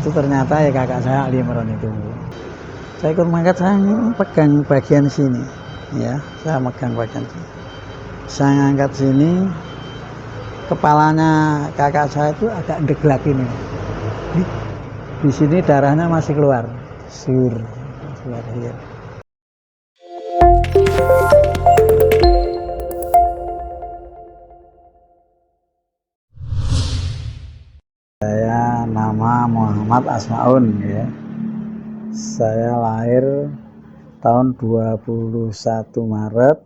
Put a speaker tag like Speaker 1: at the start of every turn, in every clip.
Speaker 1: itu ternyata ya kakak saya Ali Imron itu. Saya ikut mangkat, saya pegang bagian sini, ya, saya megang bagian sini. Saya ngangkat sini, kepalanya kakak saya itu agak deglak ini. Di sini darahnya masih keluar, sur, keluar hier. Saya nama Muhammad Asmaun, ya. Saya lahir tahun 21 Maret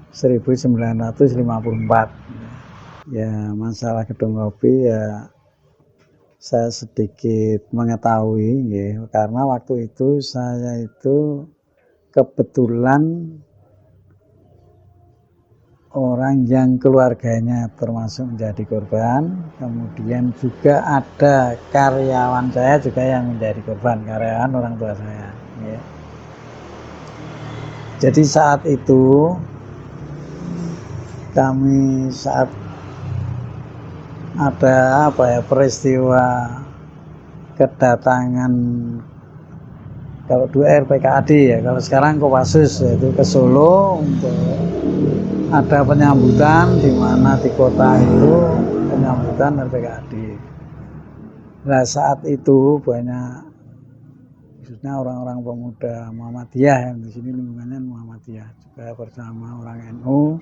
Speaker 1: 1954. Ya, masalah gedung kopi ya saya sedikit mengetahui, ya, karena waktu itu saya itu kebetulan orang yang keluarganya termasuk menjadi korban, kemudian juga ada karyawan saya juga yang menjadi korban, karyawan orang tua saya, ya. Jadi saat itu kami saat ada peristiwa kedatangan, kalau dulu RPKAD, ya, kalau sekarang Kopassus, yaitu ke Solo untuk ada penyambutan di mana di kota itu penyambutan RPKAD. Nah, saat itu banyak khususnya orang-orang pemuda Muhammadiyah, yang di sini lingkungannya Muhammadiyah juga bersama orang NU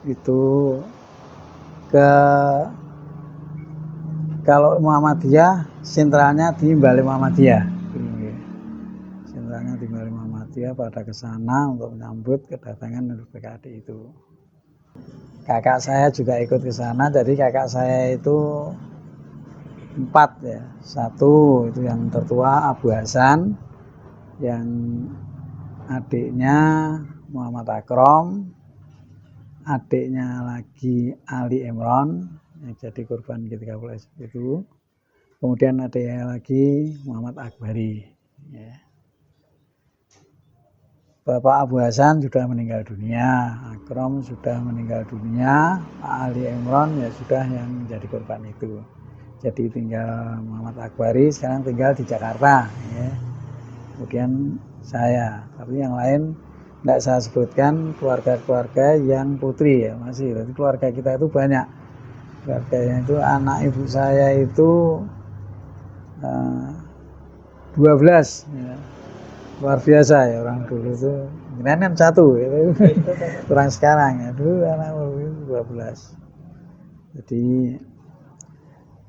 Speaker 1: itu kalau Muhammadiyah sentralnya di Bali Muhammadiyah. Sentralnya di Bali Muhammadiyah pada ke sana untuk menyambut kedatangan RPKAD itu. Kakak saya juga ikut ke sana, jadi kakak saya itu 4, ya. Satu itu yang tertua Abu Hasan, yang adiknya Muhammad Akrom, adiknya lagi Ali Imron yang jadi korban G30 itu. Kemudian adiknya lagi Muhammad Akbari, ya. Bapak Abu Hasan sudah meninggal dunia, Akrom sudah meninggal dunia, Pak Ali Imron ya sudah yang menjadi korban itu. Jadi tinggal Muhammad Akbari sekarang tinggal di Jakarta, ya. Kemudian saya, tapi yang lain tidak saya sebutkan, keluarga-keluarga yang putri, ya, masih. Jadi keluarga kita itu banyak. Keluarganya itu anak ibu saya itu 12, ya. Luar biasa, ya, orang dulu itu kan 1, ya. Kurang sekarang, ya, dulu anak itu 12. Jadi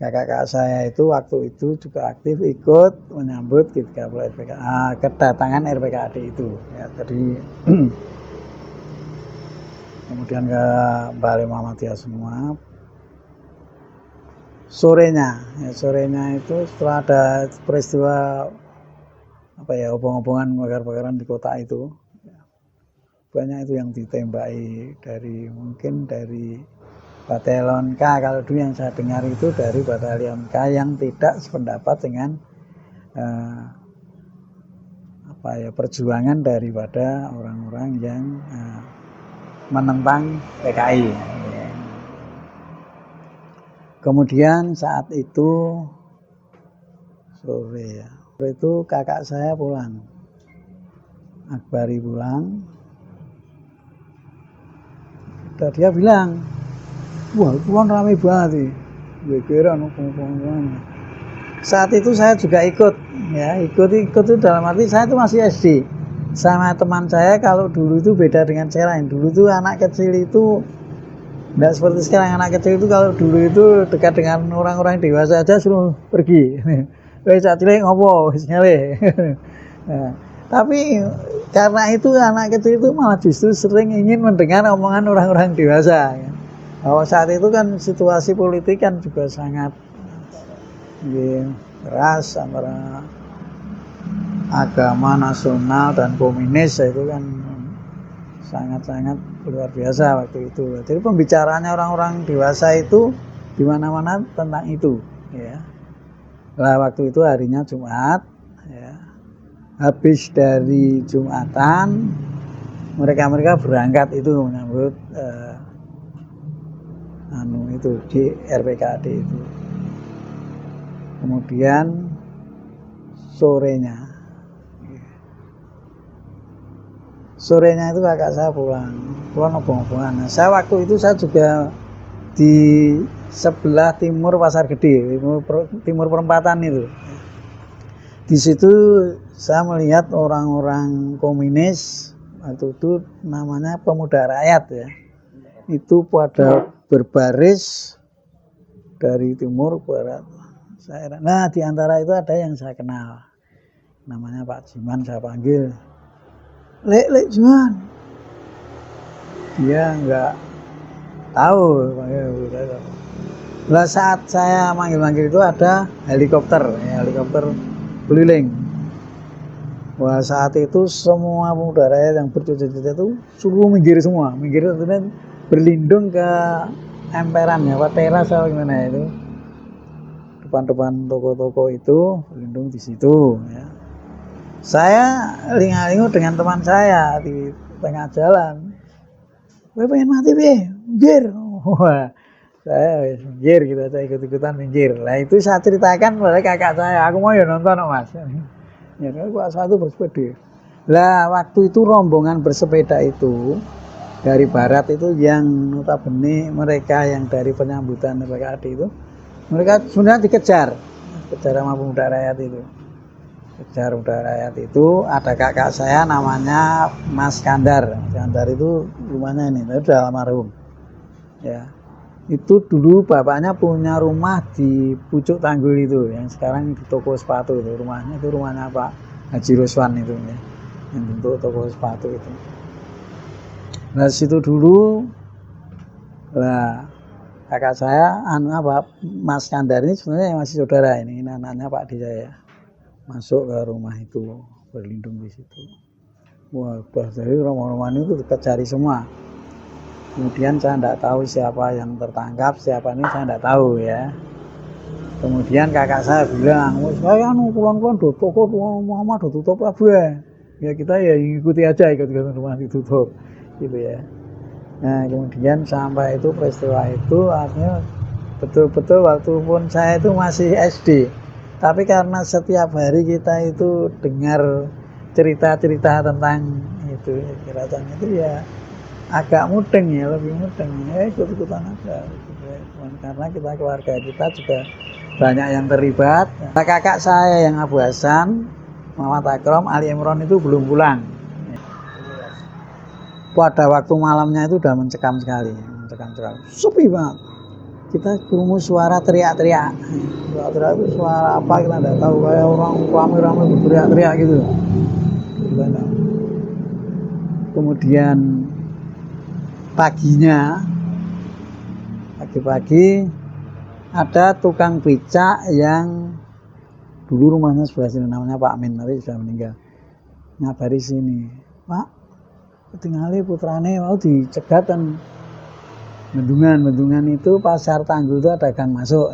Speaker 1: kakak saya itu waktu itu juga aktif ikut menyambut kedatangan RPKAD itu, ya. Jadi kemudian ke Bali Muhammadiyah semua. Sorenya itu setelah ada peristiwa obong-obongan, bakar-bakaran di kota itu, banyak itu yang ditembaki mungkin dari Batalion K. Kalau dulu yang saya dengar itu dari Batalion K yang tidak sependapat dengan perjuangan daripada orang-orang yang menentang PKI. Kemudian saat itu sore, ya, itu kakak saya pulang, Akbari pulang, dan dia bilang, wah, itu kan rame banget, saat itu saya juga ikut, ya, ikut itu dalam arti saya itu masih SD. Sama teman saya kalau dulu itu beda dengan sekarang. Dulu itu anak kecil itu tidak seperti sekarang. Anak kecil itu kalau dulu itu dekat dengan orang-orang dewasa aja suruh pergi. Wes cilik ngopo, wis ngene. Nah, tapi karena itu anak kecil itu malah justru sering ingin mendengar omongan orang-orang dewasa. Bahwa saat itu kan situasi politik kan juga sangat keras antara agama nasional dan komunis, itu kan sangat-sangat luar biasa waktu itu. Jadi pembicaraannya orang-orang dewasa itu di mana-mana tentang itu, ya. Nah, waktu itu harinya Jumat, ya. Habis dari Jumatan mereka berangkat itu menyambut di RPKAD itu. Kemudian sorenya itu kakak saya pulang obong-obongan. Nah, saya waktu itu saya juga di sebelah timur Pasar Gede, timur perempatan itu. Di situ saya melihat orang-orang komunis, waktu itu namanya Pemuda Rakyat ya. Itu pada berbaris dari timur barat. Nah, di antara itu ada yang saya kenal. Namanya Pak Jiman, saya panggil. Lek Jiman. Dia enggak tahu. Nah, saat saya manggil-manggil itu ada helikopter keliling. Wah, saat itu semua pemuda rakyat yang bercita-cita itu suruh minggir semua, berlindung ke emperan ya, teras atau gimana itu. Depan-depan toko-toko itu berlindung di situ ya. Saya linga-lingu dengan teman saya di tengah jalan. Gue pengen mati minggir. Wah, saya minggir gitu, saya ikut-ikutan minggir. Nah itu saya ceritakan pada kakak saya, aku mau ya nonton mas. Ya Pak satu bersepeda. Lah waktu itu rombongan bersepeda itu dari barat itu yang notabene mereka yang dari penyambutan PKAD itu, mereka sebenarnya dikejar sama pemuda rakyat itu. Kejar pemuda rakyat itu ada kakak saya namanya Mas Kandar. Mas Kandar itu rumahnya ini, itu udah almarhum. Ya. Itu dulu bapaknya punya rumah di Pucuk Tanggul itu yang sekarang di toko sepatu itu rumahnya Pak Haji Ruswan itu ya, yang bentuk toko sepatu itu. Nah situ dulu lah kakak saya Mas Kandar ini sebenarnya masih saudara ini anaknya Pak Di saya masuk ke rumah itu berlindung di situ. Wah dari rumah-rumah itu dicari semua. Kemudian saya tidak tahu siapa yang tertangkap, siapa ini saya tidak tahu ya. Kemudian kakak saya bilang, saya pulang-pulang do toko Muhammad do tutup kabeh. Ya kita ya ikuti aja ikut rumah ditutup gitu ya. Nah, kemudian sampai itu peristiwa itu artinya betul-betul waktu pun saya itu masih SD. Tapi karena setiap hari kita itu dengar cerita-cerita tentang itu kejahatan itu ya agak mudeng ya, lebih mudeng ya, ikut-ikutan aja karena kita keluarga kita juga banyak yang terlibat. Nah, kakak saya yang Abu Hasan Muhammad Akram Ali Imron itu belum pulang. Pada waktu malamnya itu udah mencekam sekali, sepi banget. Kita kerumun suara teriak-teriak itu suara apa kita tidak tahu, kayak orang ramai-ramai berteriak-teriak gitu. Kemudian pagi-pagi ada tukang becak yang dulu rumahnya sebelah sini namanya Pak Amin, tapi sudah meninggal. Ngabari sini, Pak, tinggali putrane mau dicegat dan bendungan itu pasar Tanggul itu ada gang masuk.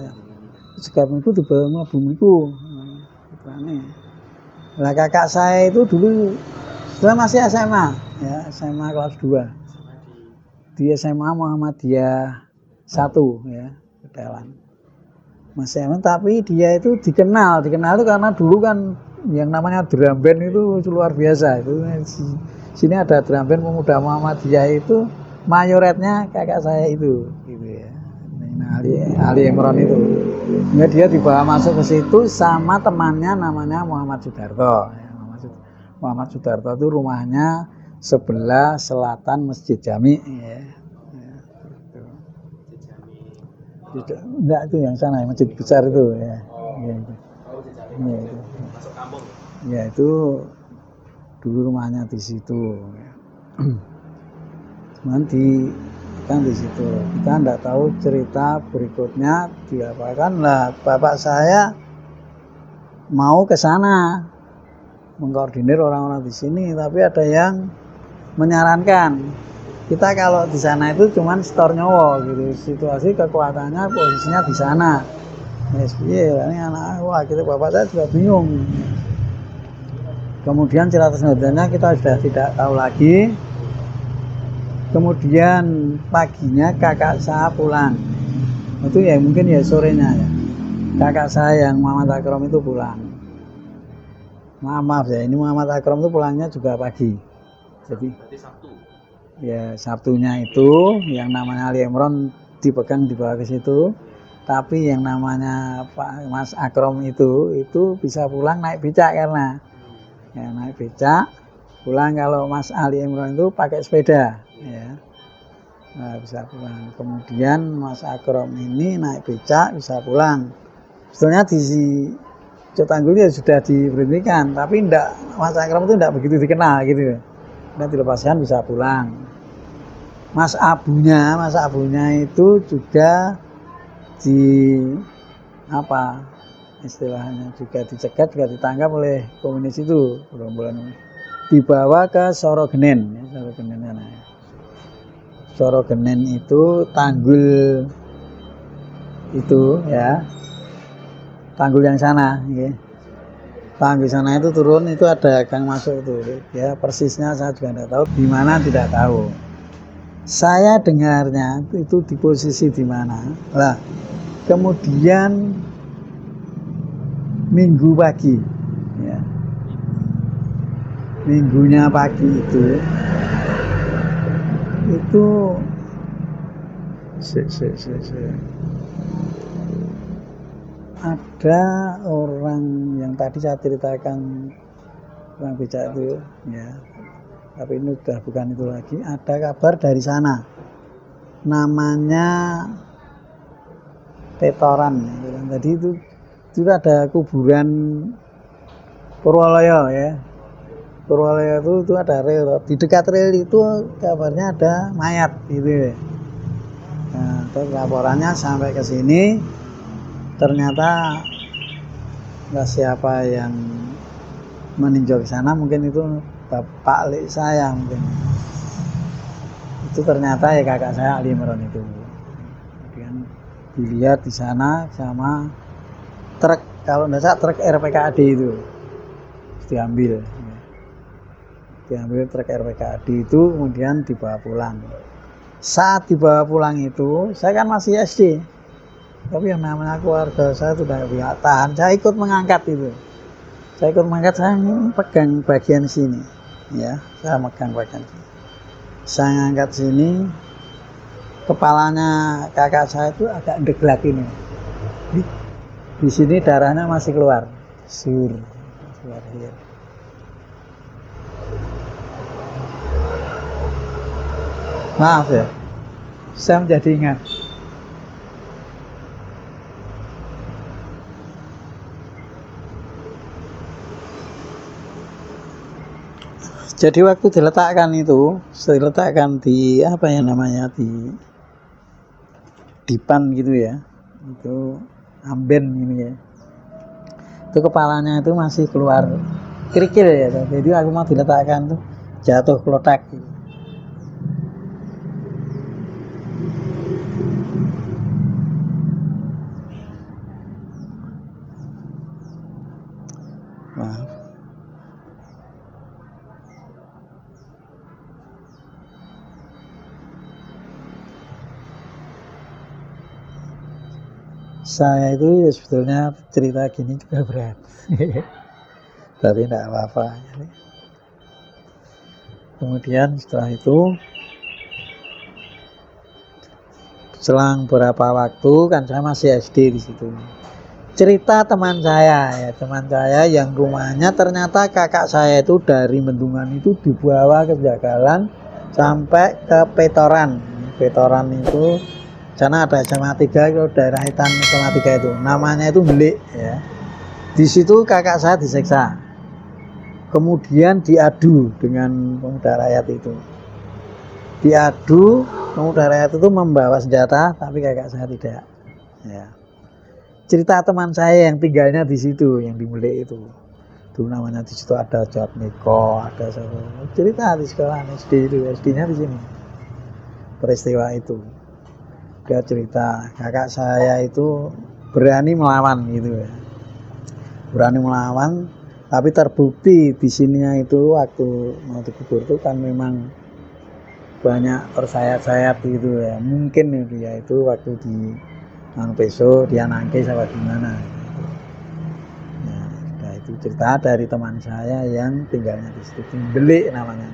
Speaker 1: Cegat itu di bawah bumiku putrane. Lah kakak saya itu dulu sudah masih SMA ya, SMA kelas 2. Di SMA Muhammadiyah 1 ya, Ketelan. Masih SMA tapi dia itu dikenal itu karena dulu kan yang namanya drum band itu luar biasa. Itu sini ada drum band Pemuda Muhammadiyah itu mayoretnya kakak saya itu gitu ya. Nah, Ali Imron itu. Nah, dia dibawa masuk ke situ sama temannya namanya Muhammad Sudarto. Muhammad Sudarto itu rumahnya sebelah selatan Masjid Jami ya. Enggak itu yang sana masjid besar itu ya. Ya itu. Ya, itu. Masuk kampung. Ya itu dulu rumahnya di situ. Cuman di situ. Kita enggak tahu cerita berikutnya diapakan lah. Bapak saya mau ke sana mengkoordinir orang-orang di sini, tapi ada yang menyarankan kita kalau di sana itu cuman setor nyowo gitu, situasi kekuatannya posisinya di sana. Yes, ini anak wah gitu, bapak saya juga bingung. Kemudian cerita selanjutnya kita sudah tidak tahu lagi. Kemudian paginya kakak saya pulang, itu ya mungkin ya sorenya ya. kakak saya yang Muhammad Akrom itu pulang. Maaf ya, ini Muhammad Akrom itu pulangnya juga pagi. Jadi Sabtu. Ya, Sabtunya itu yang namanya Ali Imron dipegang dibawa ke situ. Tapi yang namanya Pak Mas Akrom itu bisa pulang naik becak karena ya, naik becak pulang. Kalau Mas Ali Imron itu pakai sepeda ya. Nah, bisa pulang. Kemudian Mas Akrom ini naik becak bisa pulang. Sebetulnya di Cotanggul ya sudah diberhentikan, tapi enggak, Mas Akrom itu enggak begitu dikenal gitu. Dan dilepaskan bisa pulang. Mas Abunya itu juga apa istilahnya, juga dicegat, juga ditangkap oleh komunis itu, gerombolan dibawa ke Sorogenen ya, Sorogenen itu Tanggul itu ya, Tanggul yang sana ya. Tanggul sana itu turun, itu ada gang masuk itu ya, persisnya saya juga tidak tahu di mana, tidak tahu. Saya dengarnya itu di posisi di mana lah. Kemudian Minggu pagi ya, Minggunya pagi itu ada orang yang tadi saya ceritakan, orang becak itu ya, tapi ini sudah bukan itu lagi. Ada kabar dari sana, namanya Petoran. Jadi itu ada kuburan Purwaloyo ya. Purwaloyo itu ada rel. Di dekat rel itu kabarnya ada mayat gitu. Nah, terus laporannya sampai ke sini, ternyata nggak siapa yang meninjau ke sana, mungkin itu bapak lik saya mungkin. Itu ternyata ya kakak saya Ali Imron itu. Kemudian dilihat di sana sama truk, kalau tidak salah truk RPKAD itu diambil truk RPKAD itu, kemudian dibawa pulang. Saat dibawa pulang itu saya kan masih SD, tapi yang namanya keluarga saya sudah tidak tahan, saya ikut mengangkat itu. Saya pegang bagian sini ya, saya megang bagian sini, saya ngangkat sini. Kepalanya kakak saya itu agak deglak ini. Di sini darahnya masih keluar. Keluar ya. Maaf ya, saya menjadi ingat. Jadi waktu diletakkan di apa ya namanya, di dipan gitu ya, itu amben ini ya, itu kepalanya itu masih keluar kerikil ya. Jadi aku mau diletakkan tuh jatuh kelotak gitu. Maaf. Saya itu ya sebetulnya cerita gini juga berat. Tapi tidak apa-apa. Kemudian setelah itu, selang beberapa waktu, kan saya masih SD di situ. Cerita teman saya yang rumahnya ternyata kakak saya itu dari Bendungan itu dibawa ke Jagalan sampai ke Petoran. Petoran itu sana ada SMA 3, kalau daerah Hitan SMA 3 itu namanya itu Belik ya. Di situ kakak saya disiksa, kemudian diadu dengan pemuda rakyat itu. Pemuda rakyat itu membawa senjata, tapi kakak saya tidak ya. Cerita teman saya yang tinggalnya di situ, yang di Belik itu namanya di situ ada Jatmiko, ada cerita di sekolah SD itu, SD-nya di sini. Peristiwa itu dia cerita, kakak saya itu berani melawan gitu ya, tapi terbukti di sininya itu waktu mau dikubur itu kan memang banyak tersayat-sayat gitu ya. Mungkin itu ya, itu waktu besok dia nangkis apa gimana. Nah, itu cerita dari teman saya yang tinggalnya di situ, Belik namanya.